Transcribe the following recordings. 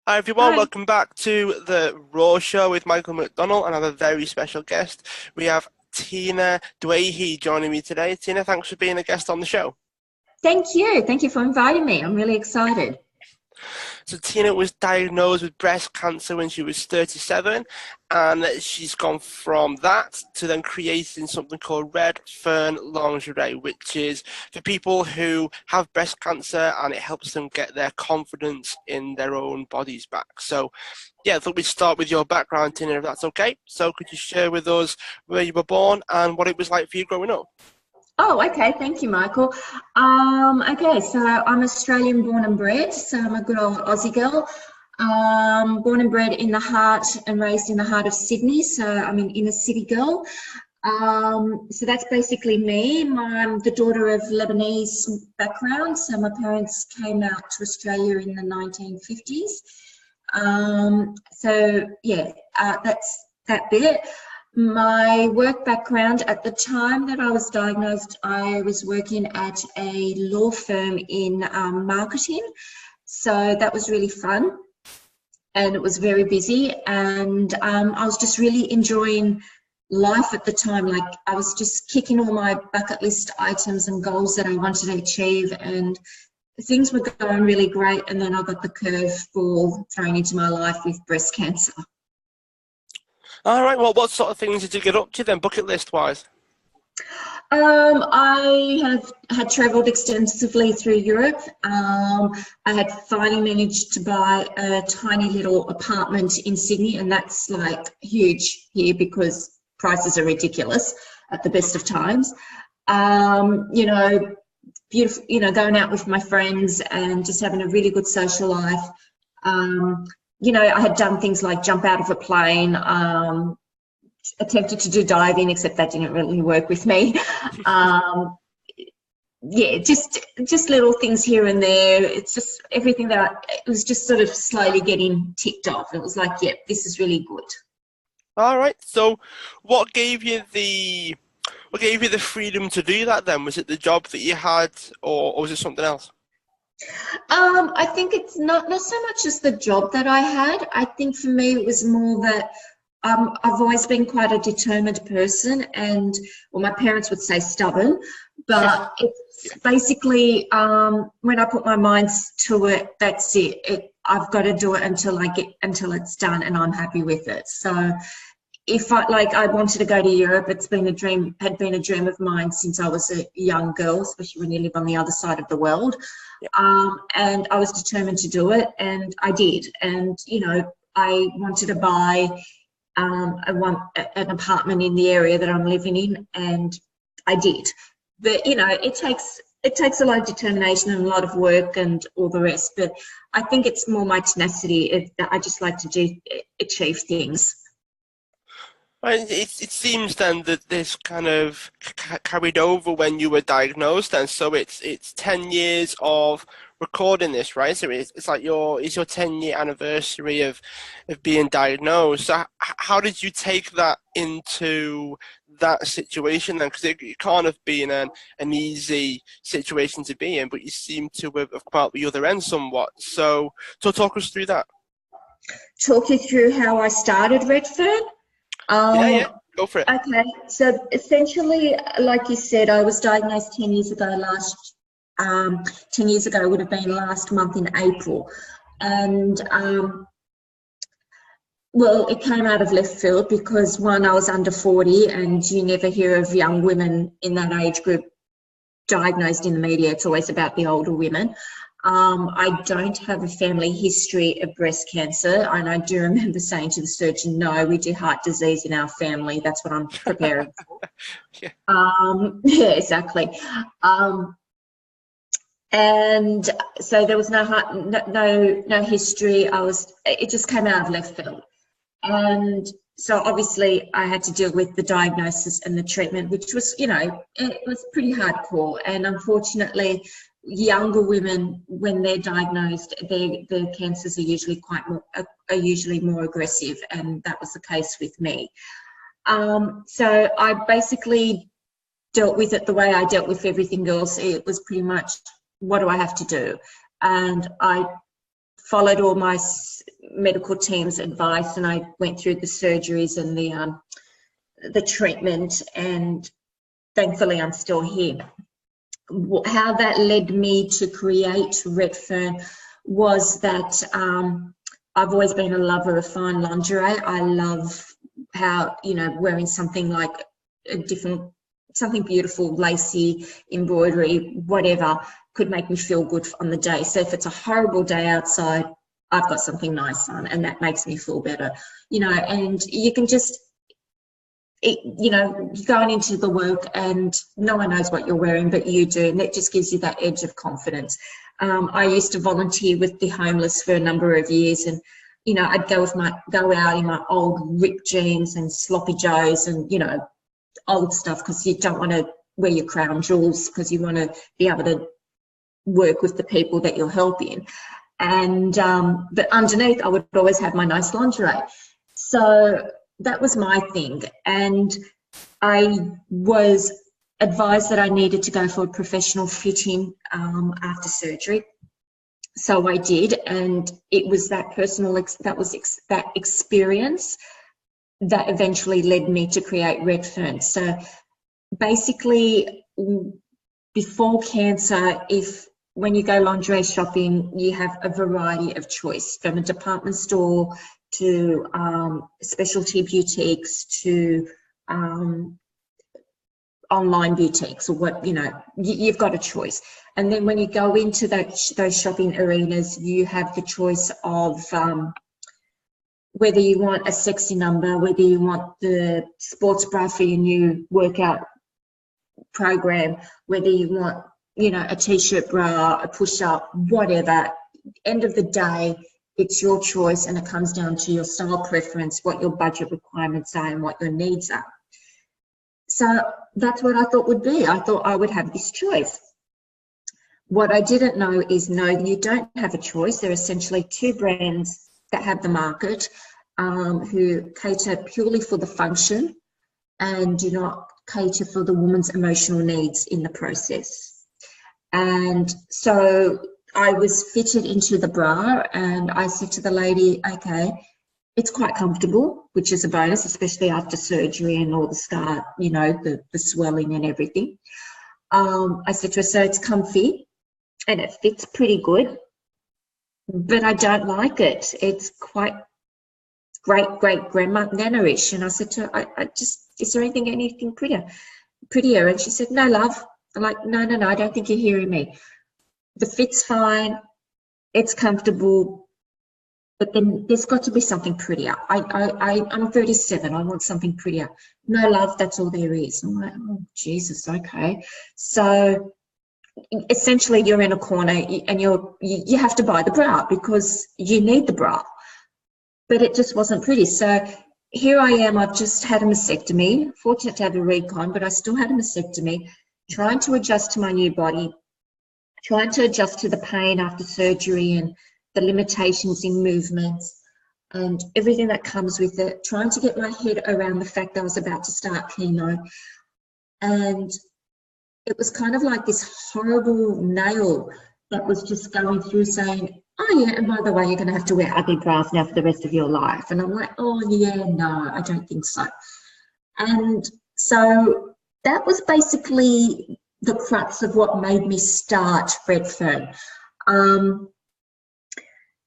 Hi everyone, Hi. welcome back to the Raw Show with Michael McDonald and I have a very special guest. We have Tina Doueihi joining me today. Tina, thanks for being a guest on the show. Thank you. Thank you for inviting me. I'm really excited. So Tina was diagnosed with breast cancer when she was 37, and she's gone from that to then creating something called Red Fern Lingerie, which is for people who have breast cancer, and it helps them get their confidence in their own bodies back. So yeah, I thought we'd start with your background, Tina, if that's okay. So could you share with us where you were born and what it was like for you growing up? Oh, okay. Thank you, Michael. Okay, so I'm Australian born and bred, so I'm a good old Aussie girl. Born and bred in the heart and raised in the heart of Sydney, so I'm an inner city girl. So that's basically me. I'm the daughter of Lebanese background, so my parents came out to Australia in the 1950s. So yeah, that's that bit. My work background at the time that I was diagnosed, I was working at a law firm in marketing. So that was really fun and it was very busy. And I was just really enjoying life at the time. Like I was just kicking all my bucket list items and goals that I wanted to achieve. And things were going really great. And then I got the curveball thrown into my life with breast cancer. All right, well, what sort of things did you get up to then, bucket list wise? I have had travelled extensively through Europe. I had finally managed to buy a tiny little apartment in Sydney, and that's like huge here because prices are ridiculous at the best of times. You know, beautiful, going out with my friends and just having a really good social life. I had done things like jump out of a plane, attempted to do diving, except that didn't really work with me. Um, yeah, just little things here and there. It's just everything it was just sort of slowly getting ticked off. It was like, yeah, this is really good. All right, so what gave you the what gave you the freedom to do that then? Was it the job that you had, or was it something else? I think it's not so much as the job that I had. I think for me it was more that I've always been quite a determined person, and well, my parents would say stubborn, but it's basically when I put my mind to it, that's it. I've got to do it until it's done, and I'm happy with it. So if I wanted to go to Europe, had been a dream of mine since I was a young girl, especially when you live on the other side of the world. Yeah. And I was determined to do it, and I did. And I wanted to buy an apartment in the area that I'm living in, and I did. But it takes a lot of determination and a lot of work and all the rest. But I think it's more my tenacity. I just like to achieve things. Well, it seems then that this kind of carried over when you were diagnosed, and so it's 10 years of recording this, right? So it's like your 10-year anniversary of being diagnosed. So how did you take that into that situation then? Because it can't have been an easy situation to be in, but you seem to have come out the other end somewhat. So talk us through that. Talk you through how I started Redfern. Yeah, yeah, Um, go for it. okay, so essentially, like you said, I was diagnosed 10 years ago. 10 years ago would have been last month in April, and well, it came out of left field because one, I was under 40, and you never hear of young women in that age group diagnosed in the media. It's always about the older women. I don't have a family history of breast cancer, and I do remember saying to the surgeon, no, we do heart disease in our family. That's what I'm preparing for. Yeah. Yeah, exactly. And so there was no history. It just came out of left field. And so obviously I had to deal with the diagnosis and the treatment, which was, it was pretty hardcore. And unfortunately, younger women, when they're diagnosed, their cancers are usually more aggressive, and that was the case with me. So I basically dealt with it the way I dealt with everything else. It was pretty much, what do I have to do? And I followed all my medical team's advice, and I went through the surgeries and the treatment, and thankfully I'm still here. How that led me to create Red Fern was that I've always been a lover of fine lingerie. I love how, you know, wearing something like a different, something beautiful, lacy, embroidery, whatever, could make me feel good on the day. So if it's a horrible day outside, I've got something nice on, and that makes me feel better, you know. And you can just, you know, going into the work and no one knows what you're wearing, but you do, and that just gives you that edge of confidence. I used to volunteer with the homeless for a number of years, and you know, I'd go out in my old ripped jeans and sloppy joes and, you know, old stuff, because you don't want to wear your crown jewels, because you want to be able to work with the people that you're helping. And but underneath I would always have my nice lingerie. So that was my thing, and I was advised that I needed to go for a professional fitting after surgery. So I did, and it was that that experience that eventually led me to create Red Fern. So basically, before cancer, when you go lingerie shopping, you have a variety of choice, from a department store to specialty boutiques to online boutiques, or what, you know, you've got a choice. And then when you go into those shopping arenas, you have the choice of whether you want a sexy number, whether you want the sports bra for your new workout program, whether you want, you know, a t-shirt bra, a push-up, whatever. End of the day, it's your choice, and it comes down to your style preference, what your budget requirements are, and what your needs are. So that's what I thought would be. I thought I would have this choice. What I didn't know is, no, you don't have a choice. There are essentially two brands that have the market, who cater purely for the function and do not cater for the woman's emotional needs in the process. And so I was fitted into the bra, and I said to the lady, okay, it's quite comfortable, which is a bonus, especially after surgery and all the scar, you know, the swelling and everything. I said to her, so it's comfy and it fits pretty good, but I don't like it. It's quite great-grandma nana-ish. And I said to her, I just, is there anything prettier? And she said, no, love. I'm like, no, I don't think you're hearing me. The fit's fine, it's comfortable, but then there's got to be something prettier. I'm 37, I want something prettier. No, love, that's all there is. I'm like, oh, Jesus, okay. So essentially you're in a corner, and you have to buy the bra because you need the bra, but it just wasn't pretty. So here I am, I've just had a mastectomy, fortunate to have a recon, but I still had a mastectomy, trying to adjust to my new body, trying to adjust to the pain after surgery and the limitations in movements and everything that comes with it, trying to get my head around the fact that I was about to start chemo. And it was kind of like this horrible nail that was just going through saying, oh yeah, and by the way, you're going to have to wear ugly bras now for the rest of your life. And I'm like, oh yeah, no, I don't think so. And so that was basically the crux of what made me start Red Fern.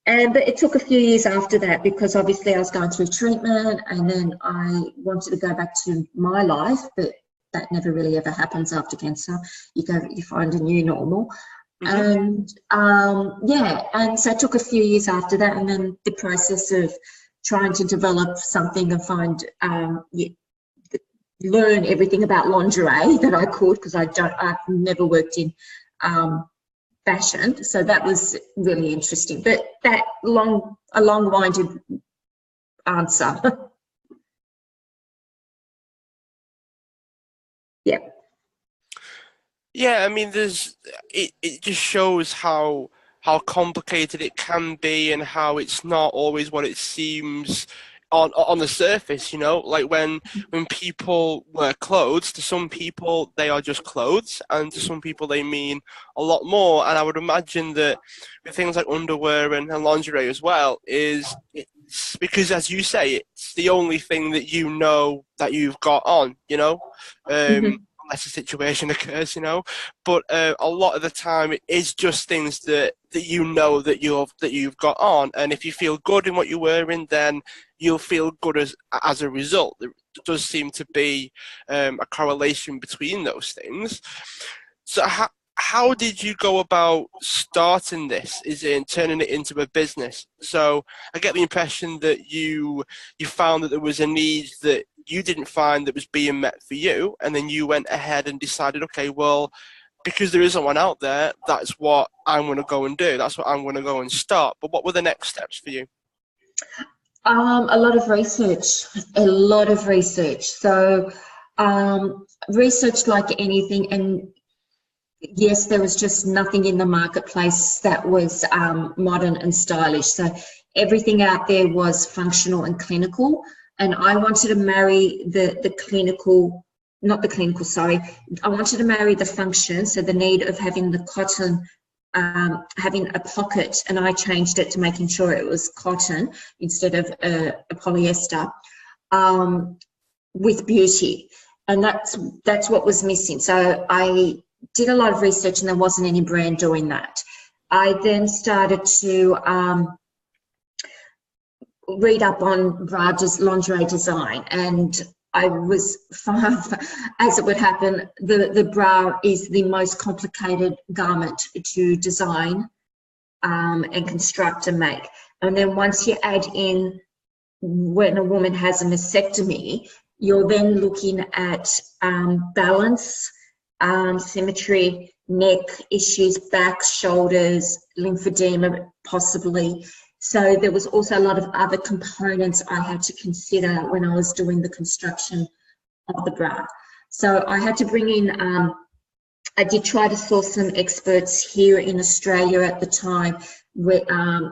But it took a few years after that, because obviously I was going through treatment, and then I wanted to go back to my life, but that never really ever happens after cancer. You find a new normal. And and so it took a few years after that, and then the process of trying to develop something and find learn everything about lingerie that I could, because I've never worked in fashion, so that was really interesting. But that a long-winded answer. Yeah. Yeah, I mean, it just shows how complicated it can be, and how it's not always what it seems on the surface, you know, like when people wear clothes, to some people they are just clothes, and to some people they mean a lot more. And I would imagine that with things like underwear and lingerie as well, it's because, as you say, it's the only thing that you know that you've got on, you know. Mhm. Unless a situation occurs, you know. But a lot of the time, it is just things that you know that you've got on, and if you feel good in what you're wearing, then you'll feel good as a result. There does seem to be a correlation between those things. So how did you go about starting this? Is in turning it into a business? So I get the impression that you found that there was a need that you didn't find that was being met for you, and then you went ahead and decided, okay, well, because there isn't one out there, that's what I'm going to go and do. That's what I'm going to go and start. But what were the next steps for you? A lot of research, a lot of research. So, research like anything, and yes, there was just nothing in the marketplace that was modern and stylish. So everything out there was functional and clinical. And I wanted to marry the clinical, not the clinical, sorry. I wanted to marry the function, so the need of having the cotton, having a pocket, and I changed it to making sure it was cotton instead of a polyester, with beauty. And that's what was missing. So I did a lot of research, and there wasn't any brand doing that. I then started to read up on lingerie design, and I was as it would happen, the bra is the most complicated garment to design and construct and make. And then once you add in when a woman has a mastectomy, you're then looking at balance, symmetry, neck issues, back, shoulders, lymphedema possibly. So there was also a lot of other components I had to consider when I was doing the construction of the bra. So I had to bring in, I did try to source some experts here in Australia at the time, where,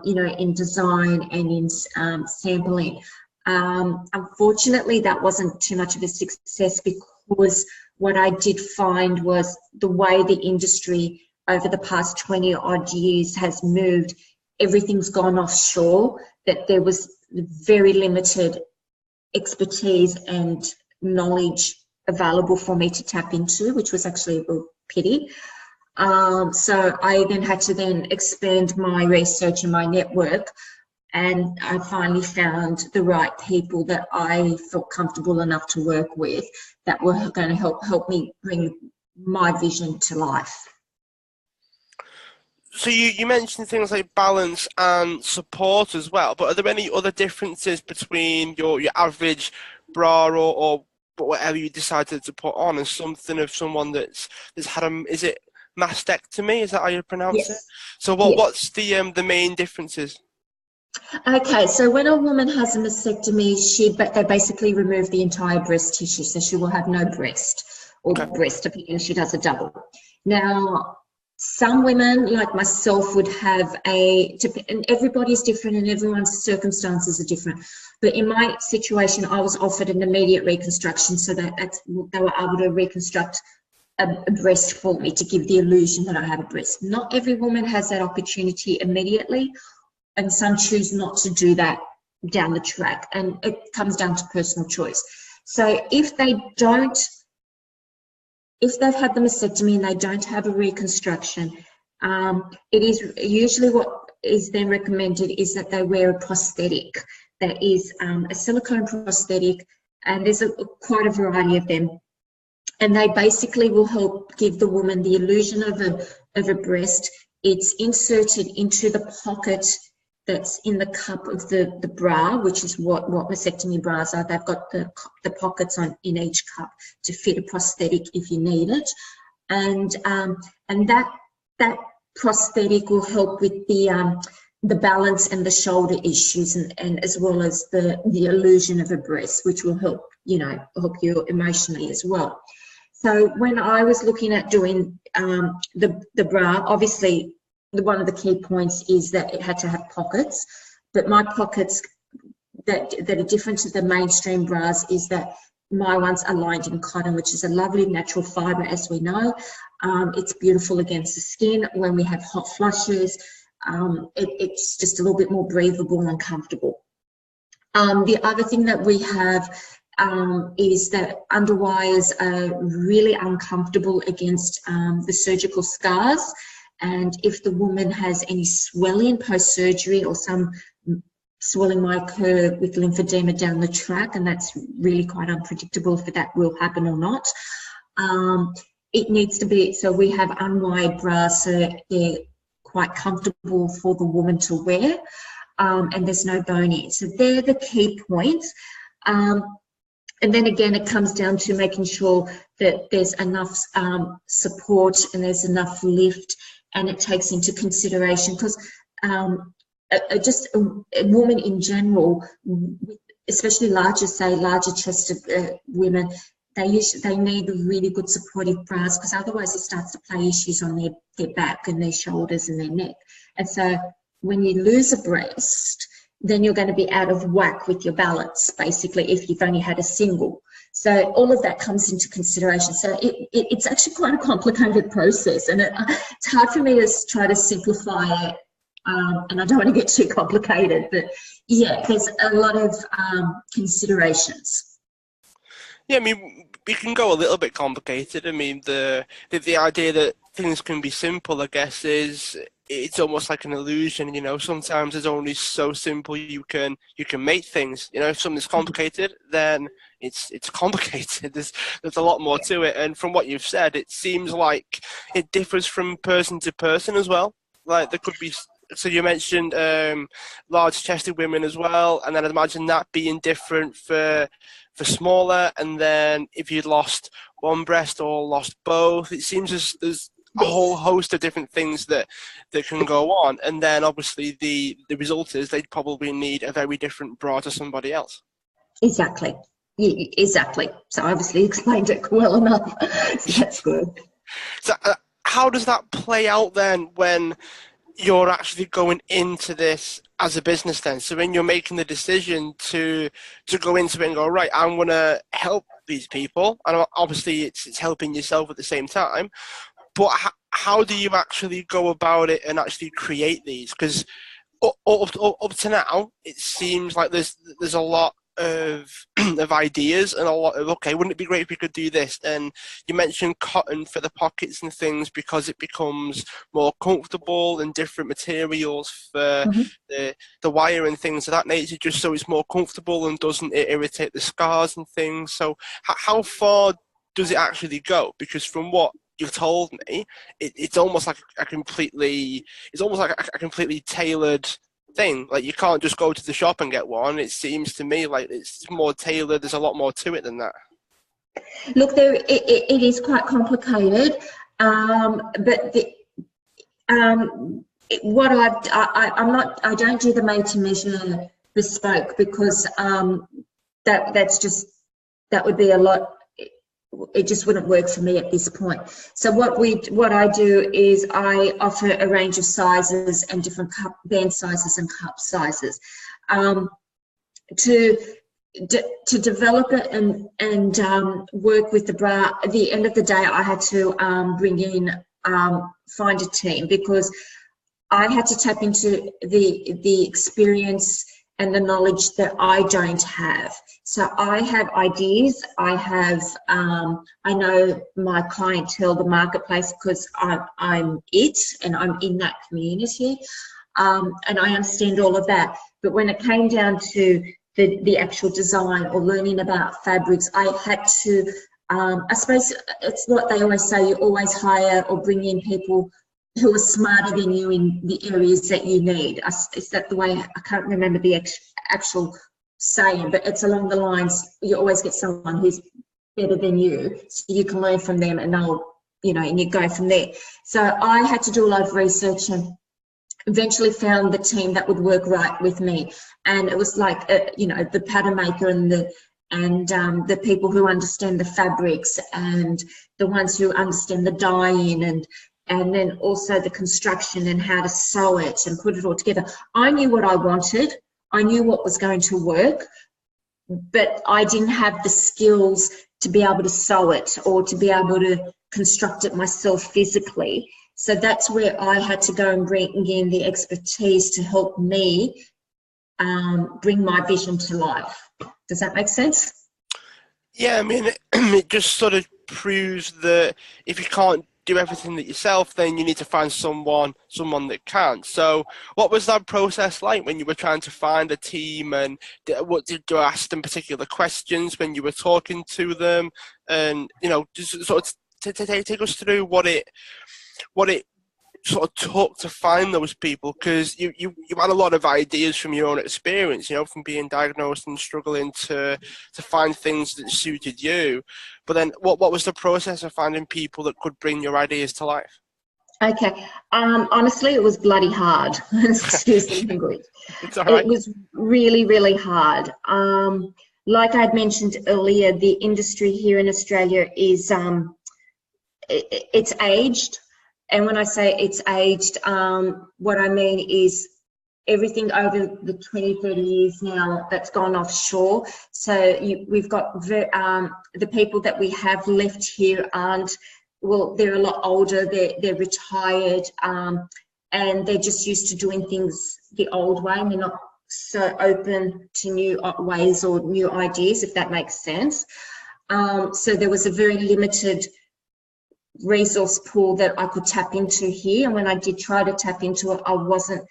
you know, in design and in sampling. Unfortunately, that wasn't too much of a success, because what I did find was the way the industry over the past 20 odd years has moved, everything's gone offshore, that there was very limited expertise and knowledge available for me to tap into, which was actually a real pity. So I then had to then expand my research and my network, and I finally found the right people that I felt comfortable enough to work with that were going to help me bring my vision to life. So you mentioned things like balance and support as well, but are there any other differences between your average bra or whatever you decided to put on and something of someone that's had is it mastectomy? Is that how you pronounce it? Yes. So Yes. what's the main differences? Okay, so when a woman has a mastectomy, they basically remove the entire breast tissue, so she will have no breast, or Okay. breast, depending if she does a double. Now, some women, like myself, would have and everybody's different and everyone's circumstances are different. But in my situation, I was offered an immediate reconstruction, so that they were able to reconstruct a breast for me to give the illusion that I have a breast. Not every woman has that opportunity immediately, and some choose not to do that down the track, and it comes down to personal choice. So if they've had the mastectomy and they don't have a reconstruction, it is usually what is then recommended is that they wear a prosthetic that is a silicone prosthetic, and there's quite a variety of them. And they basically will help give the woman the illusion of a breast. It's inserted into the pocket that's in the cup of the bra, which is what mastectomy bras are. They've got the pockets in each cup to fit a prosthetic if you need it, and that prosthetic will help with the balance and the shoulder issues, and as well as the illusion of a breast, which will help you emotionally as well. So when I was looking at doing the bra, obviously one of the key points is that it had to have pockets, but my pockets that are different to the mainstream bras is that my ones are lined in cotton, which is a lovely natural fibre, as we know. It's beautiful against the skin when we have hot flushes. It's just a little bit more breathable and comfortable. The other thing that we have is that underwires are really uncomfortable against the surgical scars. And if the woman has any swelling post-surgery or some swelling might occur with lymphedema down the track, and that's really quite unpredictable if that will happen or not. It needs to be, so we have unwired bras, so they're quite comfortable for the woman to wear, and there's no bone in. So they're the key points. And then again, it comes down to making sure that there's enough support and there's enough lift, and it takes into consideration, because just a woman in general, especially larger chested women, they need really good supportive bras, because otherwise it starts to play issues on their back and their shoulders and their neck. And so when you lose a breast, then you're going to be out of whack with your balance, basically, if you've only had a single. So all of that comes into consideration. So it's actually quite a complicated process, and it's hard for me to try to simplify it, and I don't want to get too complicated, but yeah, there's a lot of considerations. Yeah, I mean, we can go a little bit complicated. I mean, the idea that things can be simple, I guess, is it's almost like an illusion. You know, sometimes it's only so simple you can make things. You know, if something's complicated, then it's complicated. There's a lot more to it. And from what you've said, it seems like it differs from person to person as well. Like there could be. So you mentioned large-chested women as well, and then I'd imagine that being different for smaller. And then if you'd lost one breast or lost both, it seems there's a whole host of different things that can go on. And then obviously the result is they'd probably need a very different bra to somebody else. Exactly. Yeah, exactly. So I obviously explained it well enough. So that's good. So how does that play out then when you're actually going into this as a business then? So when you're making the decision to go into it and go, right, I'm going to help these people, and obviously it's helping yourself at the same time, but how do you actually go about it and actually create these? Because up to now, it seems like there's a lot of ideas and a lot of, okay, wouldn't it be great if we could do this? And you mentioned cotton for the pockets and things because it becomes more comfortable, and different materials for the wire and things of that nature, just so it's more comfortable and doesn't irritate the scars and things. So how far does it actually go? Because from what you've told me, it's almost like a completely tailored thing. Like you can't just go to the shop and get one. It seems to me like it's more tailored. There's a lot more to it than that. Look, it is quite complicated, but what I don't do the made to measure bespoke, because that would be a lot. It just wouldn't work for me at this point. So what I do is I offer a range of sizes and different band sizes and cup sizes to develop it and work with the bra. At the end of the day, I had to find a team, because I had to tap into the experience and the knowledge that I don't have. So I have ideas, I know my clientele, the marketplace, because I'm it and I'm in that community, and I understand all of that. But when it came down to the actual design or learning about fabrics, I had to, I suppose it's what they always say, you always hire or bring in people who are smarter than you in the areas that you need. Is that the way? I can't remember the actual saying, but it's along the lines, you always get someone who's better than you, so you can learn from them, and they'll, and you go from there. So I had to do a lot of research and eventually found the team that would work right with me. And it was like, the pattern maker and the people who understand the fabrics, and the ones who understand the dyeing, and then also the construction and how to sew it and put it all together. I knew what I wanted. I knew what was going to work, but I didn't have the skills to be able to sew it or to be able to construct it myself physically. So that's where I had to go and bring in the expertise to help me bring my vision to life. Does that make sense? Yeah, I mean, it just sort of proves that if you can't do everything that yourself, then you need to find someone that can. So, what was that process like when you were trying to find a team, and what did you ask them particular questions when you were talking to them, and just sort of take us through what it sort of took to find those people, because you had a lot of ideas from your own experience, from being diagnosed and struggling to find things that suited you. But then what was the process of finding people that could bring your ideas to life? Okay. Honestly, it was bloody hard. Excuse the language. It's all It right. was really, really hard. Like I'd mentioned earlier, the industry here in Australia is it's aged. And when I say it's aged, what I mean is everything over the 20, 30 years now that's gone offshore. So we've got the people that we have left here they're a lot older, they're retired, and they're just used to doing things the old way, and they're not so open to new ways or new ideas, if that makes sense. So there was a very limited resource pool that I could tap into here, and when I did try to tap into it, I wasn't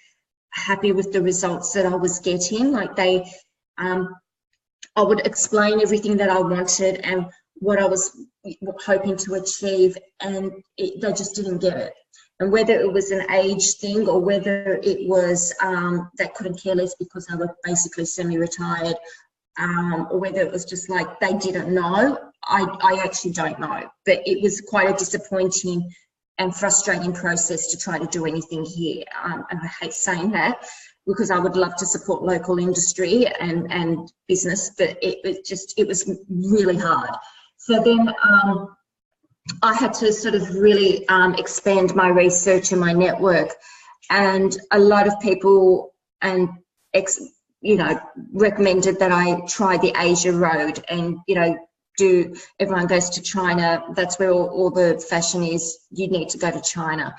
happy with the results that I was getting. Like I would explain everything that I wanted and what I was hoping to achieve, and they just didn't get it. And whether it was an age thing or whether it was they couldn't care less because I was basically semi-retired, or whether it was just like they didn't know, I actually don't know. But it was quite a disappointing and frustrating process to try to do anything here. And I hate saying that because I would love to support local industry and business, but it was really hard. So then I had to sort of really expand my research and my network, and a lot of people recommended that I try the Asia road, and everyone goes to China. That's where all the fashion is. You need to go to China.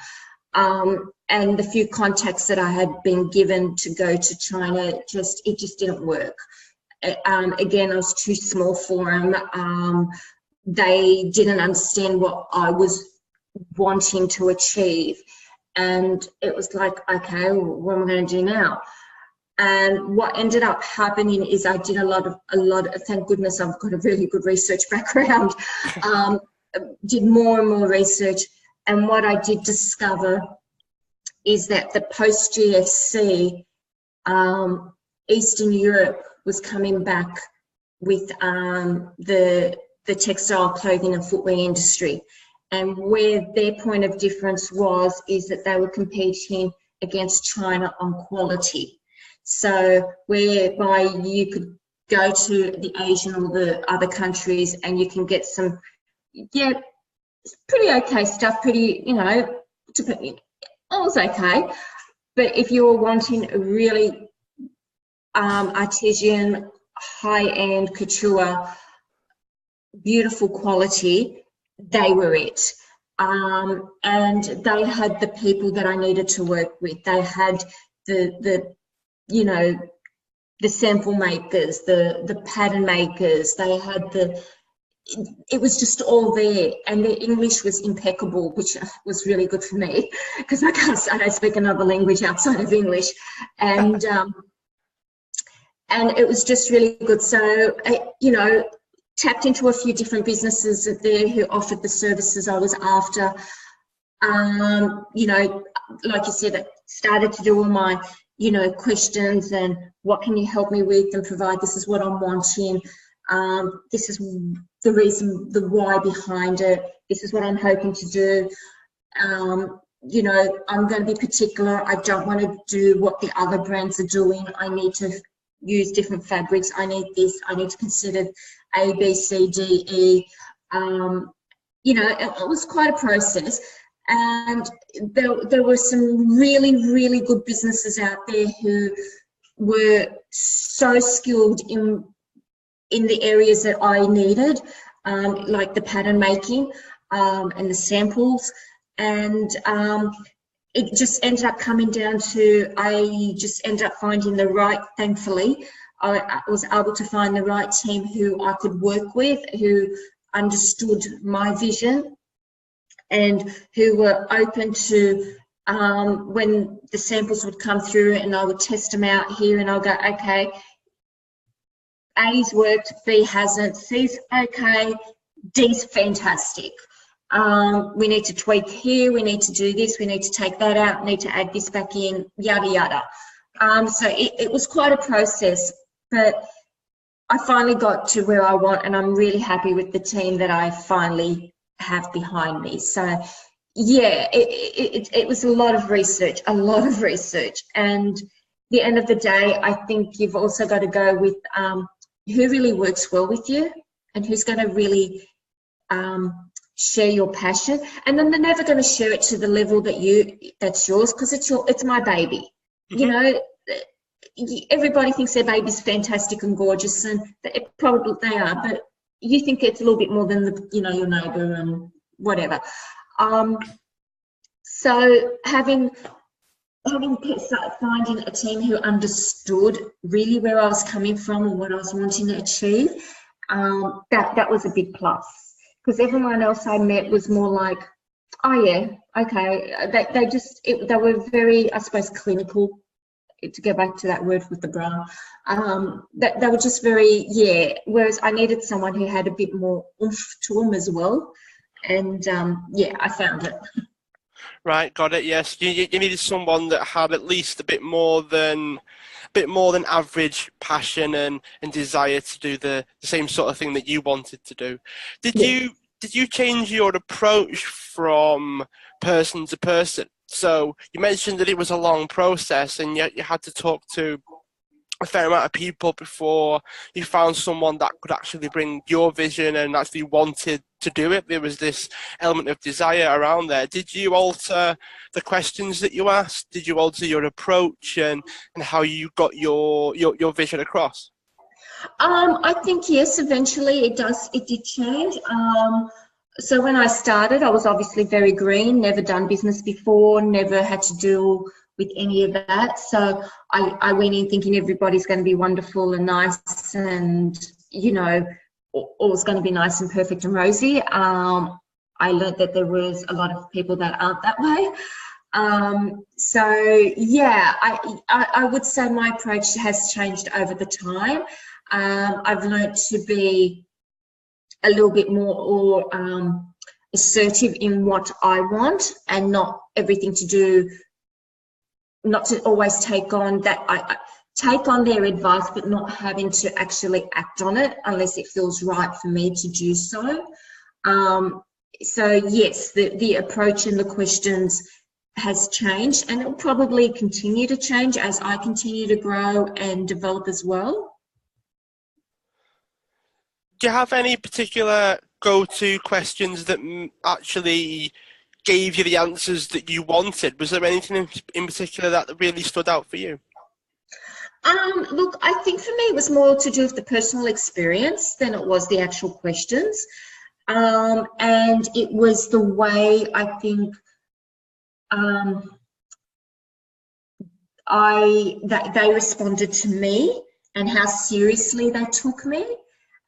And the few contacts that I had been given to go to China, it just didn't work. Again, I was too small for them. They didn't understand what I was wanting to achieve. And it was like, okay, well, what am I going to do now? And what ended up happening is I did a lot of, thank goodness I've got a really good research background, did more and more research. And what I did discover is that the post-GFC, Eastern Europe was coming back with the textile, clothing and footwear industry. And where their point of difference is that they were competing against China on quality. So whereby you could go to the Asian or the other countries and you can get some, pretty okay stuff, all was okay. But if you were wanting a really artisan, high-end couture, beautiful quality, they were it. And they had the people that I needed to work with. They had the sample makers, the pattern makers. They had it was just all there, and their English was impeccable, which was really good for me because I don't speak another language outside of English, and it was just really good. So tapped into a few different businesses there who offered the services I was after. Like you said, I started to do all my questions and what can you help me with and provide. This is what I'm wanting. This is the reason, the why behind it. This is what I'm hoping to do. I'm going to be particular. I don't want to do what the other brands are doing. I need to use different fabrics. I need this. I need to consider A, B, C, D, E. It was quite a process. And there were some really, really good businesses out there who were so skilled in the areas that I needed, like the pattern making and the samples. And it just ended up coming down to, I just ended up finding the right, thankfully, I was able to find the right team who I could work with, who understood my vision and who were open to, when the samples would come through and I would test them out here and I'll go, okay, A's worked, B hasn't, C's okay, D's fantastic. We need to tweak here, we need to do this, we need to take that out, need to add this back in, yada, yada. So it was quite a process, but I finally got to where I want, and I'm really happy with the team that I finally have behind me. So yeah, it was a lot of research, and at the end of the day, I think you've also got to go with who really works well with you and who's going to really share your passion. And then they're never going to share it to the level that's yours, because it's my baby. Mm-hmm. You know, everybody thinks their baby's fantastic and gorgeous, and probably they are, but you think it's a little bit more than your neighbour and whatever. So finding a team who understood really where I was coming from and what I was wanting to achieve, that was a big plus. Because everyone else I met was more like, oh yeah, okay. They were very, I suppose, clinical, to go back to that word with the bra. They were just very, yeah. Whereas I needed someone who had a bit more oomph to them as well. And yeah, I found it. Right, got it. Yes, you needed someone that had at least a bit more than average passion and desire to do the same sort of thing that you wanted to do. Did you change your approach from person to person? So you mentioned that it was a long process, and yet you had to talk to a fair amount of people before you found someone that could actually bring your vision and actually wanted to do it. There was this element of desire around there. Did you alter the questions that you asked? Did you alter your approach and how you got your vision across? I think yes, eventually it did change. So when I started, I was obviously very green, never done business before, never had to deal with any of that. So I went in thinking everybody's going to be wonderful and nice, and all's going to be nice and perfect and rosy. I learned that there was a lot of people that aren't that way. So yeah, I would say my approach has changed over the time. I've learned to be a little bit more assertive in what I want, and not to always take on that. I take on their advice, but not having to actually act on it unless it feels right for me to do so. So yes, the approach and the questions has changed, and it will probably continue to change as I continue to grow and develop as well. Do you have any particular go-to questions that actually gave you the answers that you wanted? Was there anything in particular that really stood out for you? Look, I think for me it was more to do with the personal experience than it was the actual questions. And it was the way I think that they responded to me and how seriously they took me.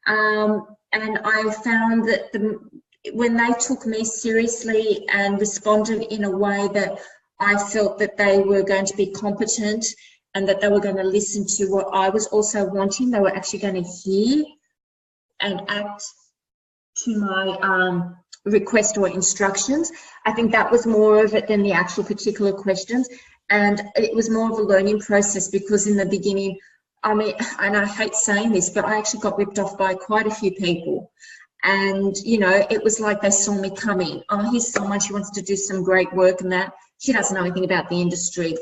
And I found that when they took me seriously and responded in a way that I felt that they were going to be competent and that they were going to listen to what I was also wanting, they were actually going to hear and act to my request or instructions. I think that was more of it than the actual particular questions. And it was more of a learning process, because in the beginning, I mean, and I hate saying this, but I actually got ripped off by quite a few people. And, it was like they saw me coming. Oh, here's someone, she wants to do some great work and that. She doesn't know anything about the industry.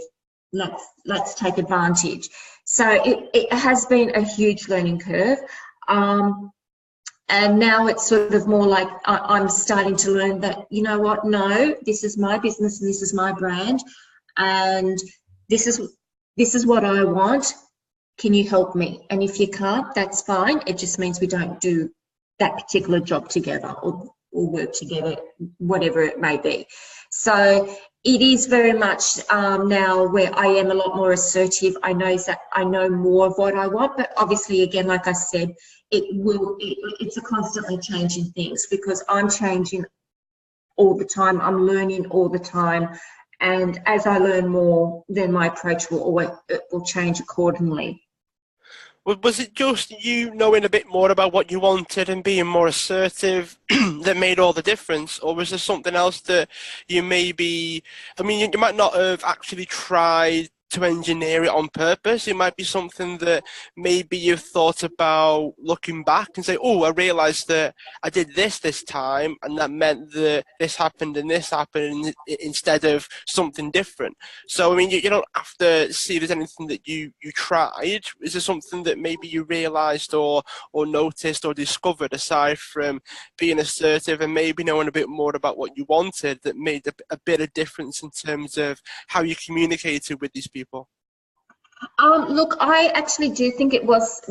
Let's take advantage. So it has been a huge learning curve. And now it's sort of more like I'm starting to learn that, you know what, no, this is my business and this is my brand. And this is what I want. can you help me? And if you can't, that's fine. It just means we don't do that particular job together or work together, whatever it may be. So it is very much now where I am a lot more assertive. I know that I know more of what I want, but obviously, again, like I said, it's a constantly changing things because I'm changing all the time. I'm learning all the time. And as I learn more, then my approach will change accordingly. Was it just you knowing a bit more about what you wanted and being more assertive that made all the difference? Or was there something else that you maybe, I mean, you might not have actually tried to engineer it on purpose. It might be something that maybe you've thought about looking back and say, oh, I realized that I did this time, and that meant that this happened and this happened instead of something different. So, I mean, you don't have to see if there's anything that you tried. Is there something that maybe you realized or noticed or discovered aside from being assertive and maybe knowing a bit more about what you wanted that made a bit of difference in terms of how you communicated with these people? Look, I actually do think it was,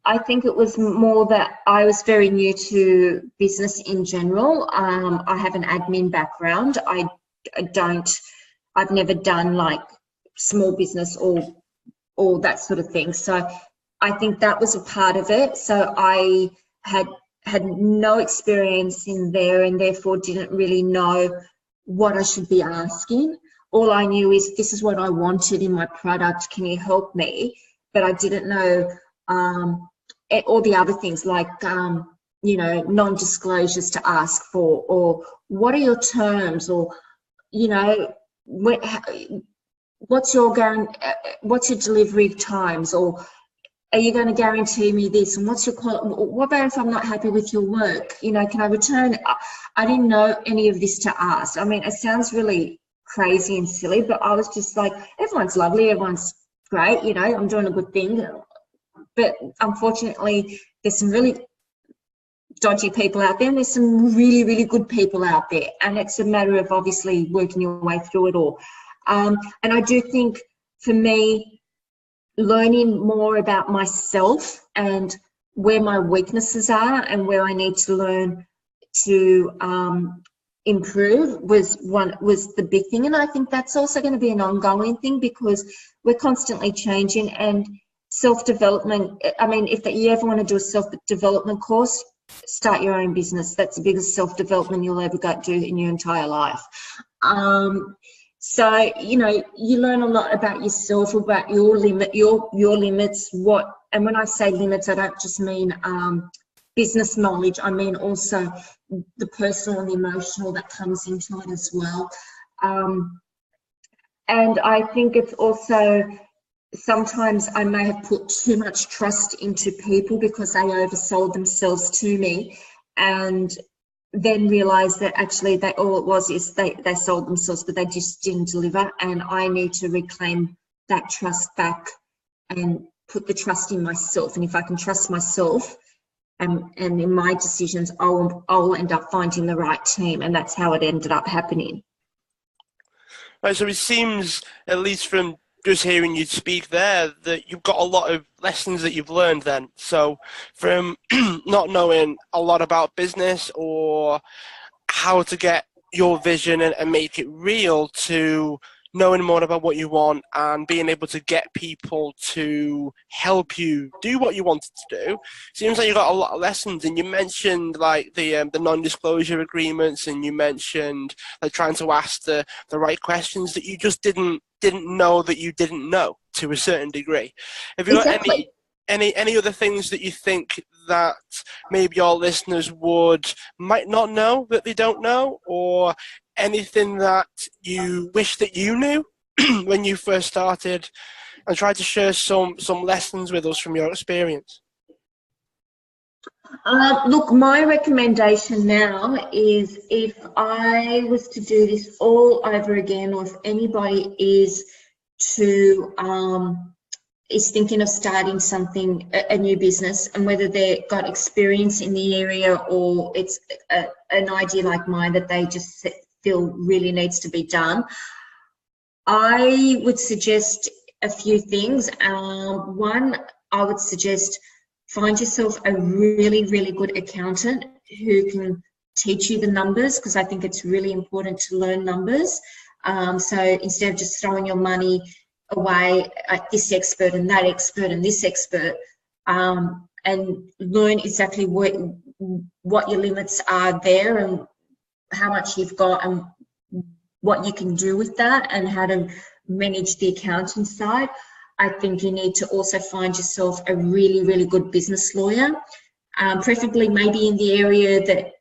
I think it was more that I was very new to business in general. I have an admin background. I've never done like small business or that sort of thing. So I think that was a part of it. So I had no experience in there and therefore didn't really know what I should be asking. All I knew is this is what I wanted in my product. Can you help me? But I didn't know all the other things like, you know, non-disclosures to ask for, or what are your terms, or, you know, what's your delivery times, or are you going to guarantee me this? And what's your what about if I'm not happy with your work? You know, can I return? I didn't know any of this to ask. I mean, it sounds really crazy and silly, but I was just like, everyone's lovely, everyone's great, you know, I'm doing a good thing. But unfortunately, there's some really dodgy people out there and there's some really, really good people out there. And it's a matter of obviously working your way through it all. And I do think for me, learning more about myself and where my weaknesses are and where I need to learn to improve was the big thing. And I think that's also going to be an ongoing thing because we're constantly changing, and self-development, I mean, if you ever want to do a self-development course, start your own business. That's the biggest self-development you'll ever do in your entire life. So, you know, you learn a lot about yourself, about your limits, and when I say limits, I don't just mean business knowledge, I mean also the personal and the emotional that comes into it as well. And I think it's also, sometimes I may have put too much trust into people because they oversold themselves to me, and then realised that actually all it was is they sold themselves, but they just didn't deliver. And I need to reclaim that trust back and put the trust in myself. And if I can trust myself, and in my decisions, I'll end up finding the right team, and that's how it ended up happening. Right, so it seems, at least from just hearing you speak there, that you've got a lot of lessons that you've learned then. So from not knowing a lot about business or how to get your vision and make it real, to knowing more about what you want and being able to get people to help you do what you wanted to do. Seems like you got a lot of lessons, and you mentioned like the non-disclosure agreements, and you mentioned like trying to ask the right questions that you just didn't know that you didn't know to a certain degree. Have you got any other things that you think that maybe your listeners might not know that they don't know, or anything that you wish that you knew when you first started, and try to share some lessons with us from your experience? Look, my recommendation now is, if I was to do this all over again, or if anybody is thinking of starting something, a new business, and whether they've got experience in the area or it's an idea like mine that they just feel really needs to be done, I would suggest a few things. One, I would suggest find yourself a really, really good accountant who can teach you the numbers, because I think it's really important to learn numbers. So instead of just throwing your money away at this expert and that expert and this expert, and learn exactly what your limits are there and how much you've got and what you can do with that and how to manage the accounting side. I think you need to also find yourself a really, really good business lawyer, preferably maybe in the area that,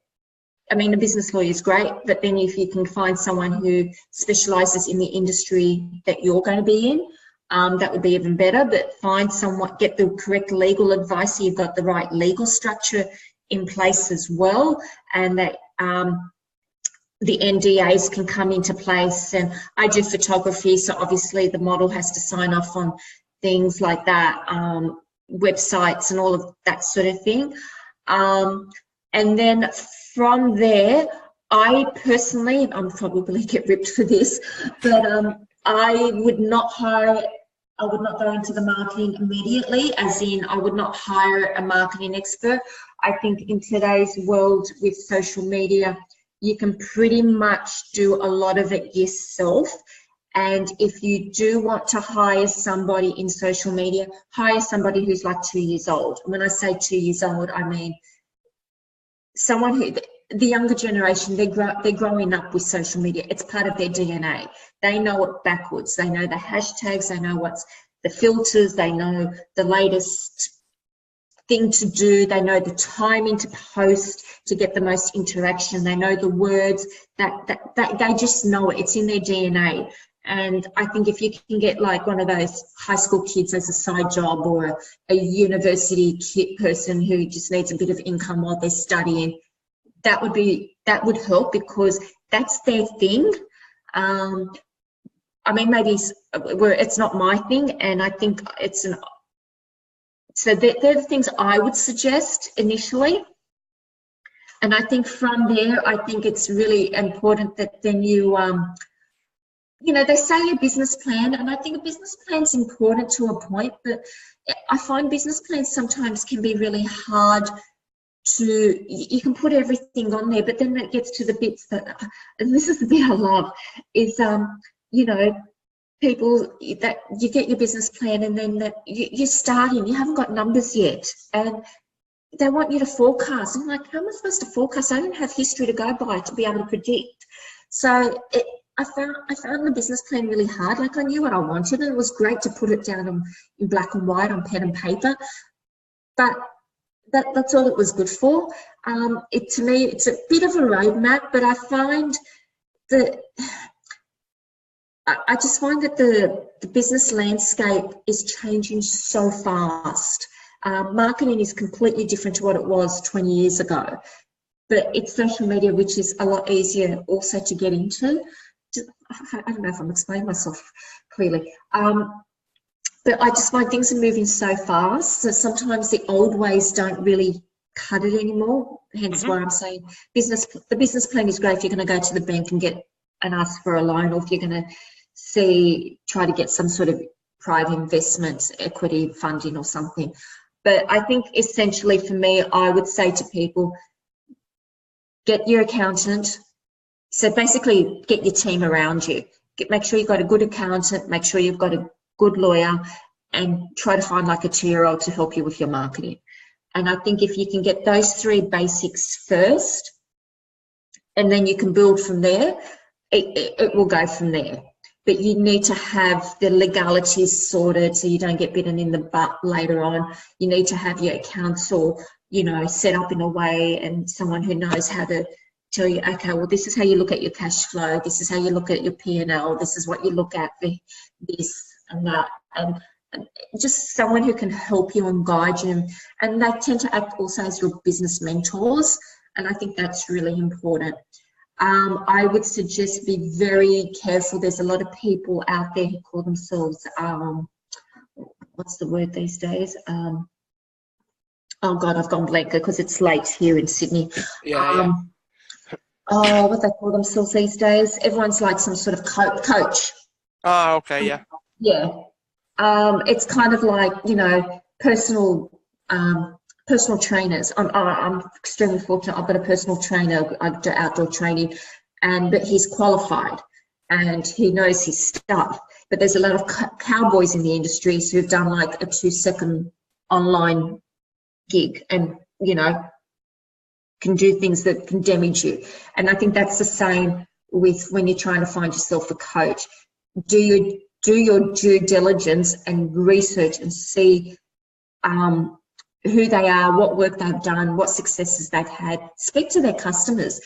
I mean, a business lawyer is great, but then if you can find someone who specialises in the industry that you're going to be in, that would be even better. But find someone, get the correct legal advice so you've got the right legal structure in place as well, and that the NDAs can come into place. And I do photography, so obviously the model has to sign off on things like that, websites and all of that sort of thing. And then from there, I personally, I'm probably get ripped for this, but I would not go into the marketing immediately, as in I would not hire a marketing expert. I think in today's world with social media, you can pretty much do a lot of it yourself. And if you do want to hire somebody in social media, hire somebody who's like 2 years old. When I say 2 years old, I mean someone who, the younger generation, they're growing up with social media. It's part of their DNA. They know it backwards. They know the hashtags. They know what's the filters. They know the latest thing to do. They know the timing to post to get the most interaction. They know the words. That they just know it. It's in their DNA. And I think if you can get like one of those high school kids as a side job, or a university kid person who just needs a bit of income while they're studying, that would help, because that's their thing. I mean, maybe it's not my thing, and I think so they're the things I would suggest initially. And I think from there, I think it's really important that then you, they say a business plan, and I think a business plan is important to a point, but I find business plans sometimes can be really hard to, you can put everything on there, but then it gets to the bits that, and this is the bit I love, is, people that you get your business plan and then that you're starting, you haven't got numbers yet, and they want you to forecast. I'm like, how am I supposed to forecast? I don't have history to go by to be able to predict. So I found the business plan really hard. Like, I knew what I wanted, and it was great to put it down in black and white on pen and paper, but that's all it was good for. To me, it's a bit of a roadmap, but I find that I just find that the business landscape is changing so fast. Marketing is completely different to what it was 20 years ago, but it's social media, which is a lot easier also to get into. I don't know if I'm explaining myself clearly. But I just find things are moving so fast, so sometimes the old ways don't really cut it anymore. Hence why I'm saying the business plan is great if you're going to go to the bank and ask for a loan, or if you're going to try to get some sort of private investment, equity funding or something. But I think essentially for me, I would say to people, get your accountant. So basically get your team around you. Make sure you've got a good accountant, make sure you've got a good lawyer, and try to find like a 2-year-old to help you with your marketing. And I think if you can get those 3 basics first, and then you can build from there, it will go from there. But you need to have the legalities sorted so you don't get bitten in the butt later on. You need to have your counsel, set up in a way, and someone who knows how to tell you, okay, well, this is how you look at your cash flow, this is how you look at your P&L, this is what you look at for this and that, and just someone who can help you and guide you. And they tend to act also as your business mentors, and I think that's really important. I would suggest be very careful. There's a lot of people out there who call themselves, what's the word these days? Oh God, I've gone blank because it's late here in Sydney. Oh, what they call themselves these days? Everyone's like some sort of coach. Oh, okay, yeah. Yeah. It's kind of like, you know, personal trainers. I'm extremely fortunate. I've got a personal trainer. I do outdoor training, but he's qualified and he knows his stuff. But there's a lot of cowboys in the industry who've done like a 2-second online gig and, you know, can do things that can damage you. And I think that's the same with when you're trying to find yourself a coach. Do your due diligence and research and see who they are, what work they've done, what successes they've had. Speak to their customers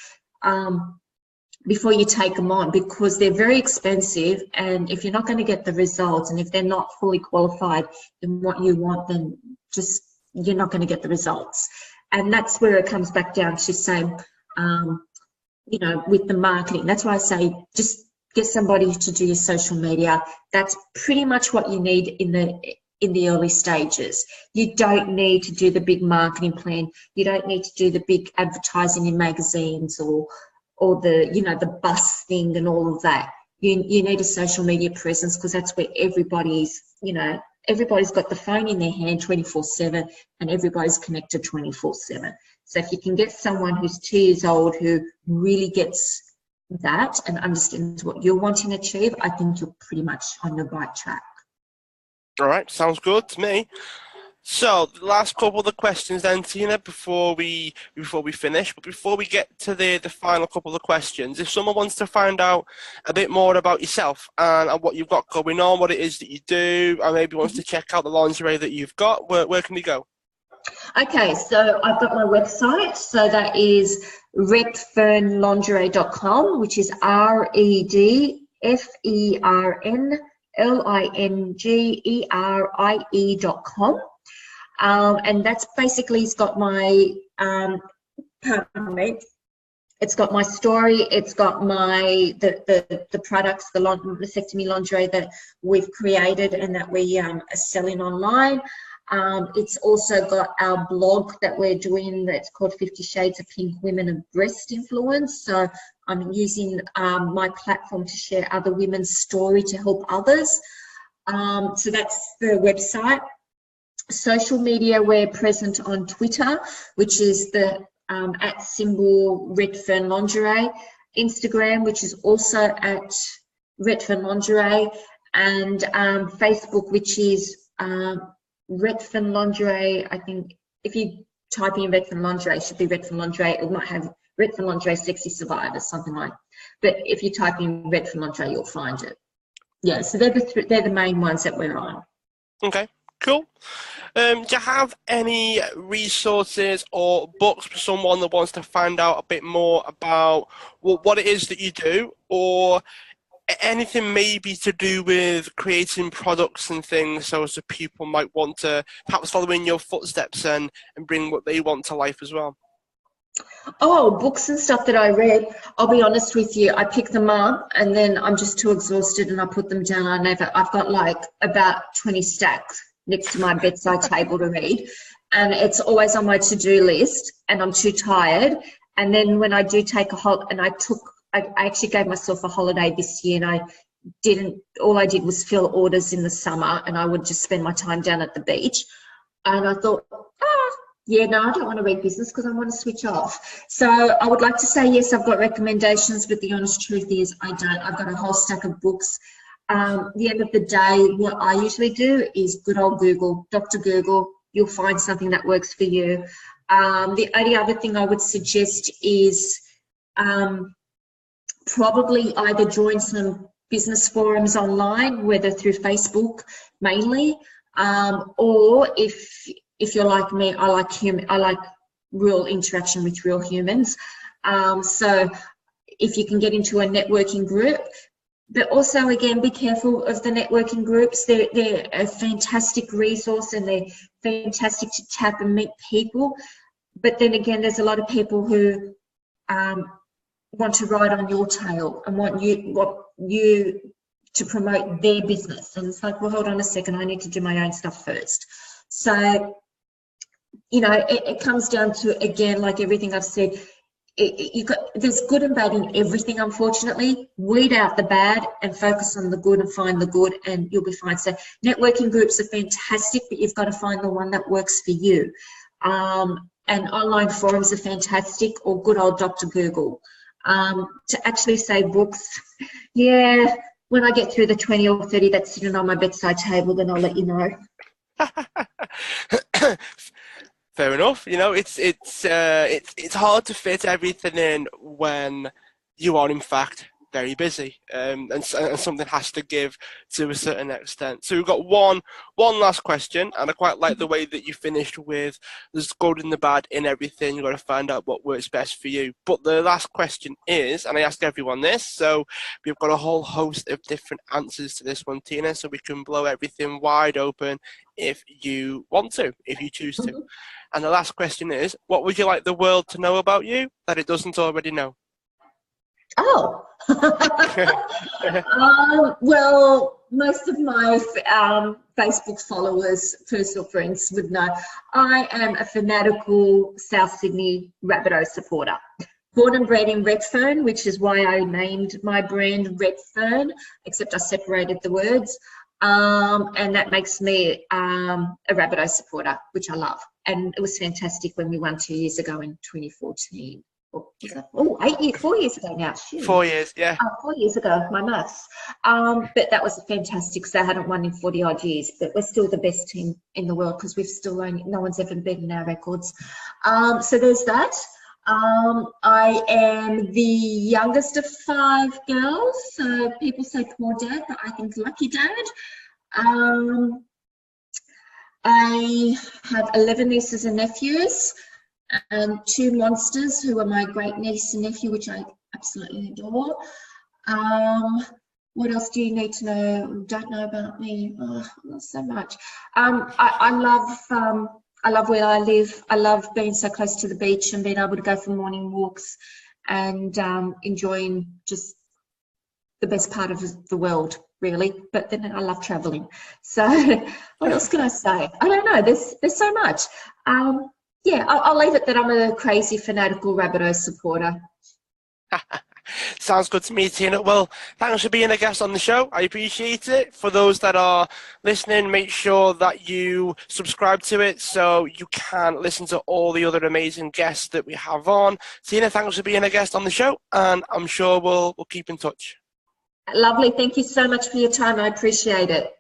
before you take them on, because they're very expensive, and if you're not going to get the results and if they're not fully qualified in what you want, then just you're not going to get the results. And that's where it comes back down to saying, you know, with the marketing. That's why I say just get somebody to do your social media. That's pretty much what you need in the early stages. You don't need to do the big marketing plan. You don't need to do the big advertising in magazines or the, you know, the bus thing and all of that. You need a social media presence, because that's where everybody's, you know, everybody's got the phone in their hand 24/7 and everybody's connected 24/7. So if you can get someone who's 2 years old who really gets that and understands what you're wanting to achieve, I think you're pretty much on the right track. All right, sounds good to me. So the last couple of the questions then, Tina, before we finish. But before we get to the final couple of questions, if someone wants to find out a bit more about yourself and what you've got going on, what it is that you do, and maybe wants to check out the lingerie that you've got, where can we go? Okay, so I've got my website. So that is redfernlingerie.com, which is redfernlingerie.com. And that's basically, it's got my, pardon me, it's got my story, it's got my, the products, the mastectomy lingerie that we've created and that we are selling online. It's also got our blog that we're doing that's called 50 Shades of Pink Women of Breast Influence. So I'm using my platform to share other women's story to help others. So that's the website. Social media, we're present on Twitter, which is the @ Redfern Lingerie. Instagram, which is also at Redfern Lingerie, and Facebook, which is Redfern Lingerie. I think if you type in Redfern Lingerie, it should be Redfern Lingerie. It might have Redfern Lingerie Sexy Survivors, something like. But if you type in Redfern Lingerie, you'll find it. Yeah, so they're the main ones that we're on. Okay, cool. Do you have any resources or books for someone that wants to find out a bit more about what it is that you do, or anything maybe to do with creating products and things, so as people might want to perhaps follow in your footsteps and bring what they want to life as well? Oh, books and stuff that I read, I'll be honest with you, I pick them up and then I'm just too exhausted and I put them down. I've got like about 20 stacks next to my bedside table to read, and it's always on my to-do list and I'm too tired. And then when I do take a holiday, and I actually gave myself a holiday this year, and all I did was fill orders in the summer, and I would just spend my time down at the beach. And I thought, yeah, no, I don't want to read business because I want to switch off. So I would like to say, yes, I've got recommendations, but the honest truth is I don't. I've got a whole stack of books. The end of the day, what I usually do is good old Google, Dr. Google. You'll find something that works for you. The only other thing I would suggest is probably either join some business forums online, whether through Facebook mainly, or if you're like me, I like real interaction with real humans. So if you can get into a networking group, but also again, be careful of the networking groups. They're a fantastic resource and they're fantastic to tap and meet people. But then again, there's a lot of people who want to ride on your tail and want you to promote their business. And it's like, well, hold on a second, I need to do my own stuff first. So, you know, it comes down to, again, like everything I've said, there's good and bad in everything, unfortunately. Weed out the bad and focus on the good and find the good, and you'll be fine. So networking groups are fantastic, but you've got to find the one that works for you. And online forums are fantastic, or good old Dr. Google. To actually say books, yeah, when I get through the 20 or 30 that's sitting on my bedside table, then I'll let you know. Fair enough. You know, it's hard to fit everything in when you are in fact very busy, and something has to give to a certain extent. So we've got one last question, and I quite like the way that you finished with there's good and the bad in everything. You've got to find out what works best for you. But the last question is, and I ask everyone this, so we've got a whole host of different answers to this one, Tina, so we can blow everything wide open if you want to, if you choose to. And the last question is, what would you like the world to know about you that it doesn't already know? Oh, well, most of my Facebook followers, personal friends would know I am a fanatical South Sydney Rabbitohs supporter. Born and bred in Redfern, which is why I named my brand Redfern, except I separated the words. And that makes me a Rabbitohs supporter, which I love. And it was fantastic when we won 2 years ago in 2014. Oh, 4 years ago now. Shoot. 4 years, yeah. 4 years ago, my maths. But that was fantastic because I hadn't won in 40 odd years. But we're still the best team in the world because we've still no one's ever beaten our records. So there's that. I am the youngest of 5 girls. So people say poor dad, but I think lucky dad. I have 11 nieces and nephews. 2 monsters who are my great niece and nephew, which I absolutely adore. What else do you need to know? Don't know about me? Oh, not so much. I love where I live. I love being so close to the beach and being able to go for morning walks and enjoying just the best part of the world, really. But then I love traveling. So what else can I say? I don't know. There's so much. Yeah, I'll leave it that I'm a crazy, fanatical Rabbitohs supporter. Sounds good to me, Tina. Well, thanks for being a guest on the show. I appreciate it. For those that are listening, make sure that you subscribe to it so you can listen to all the other amazing guests that we have on. Tina, thanks for being a guest on the show, and I'm sure we'll keep in touch. Lovely. Thank you so much for your time. I appreciate it.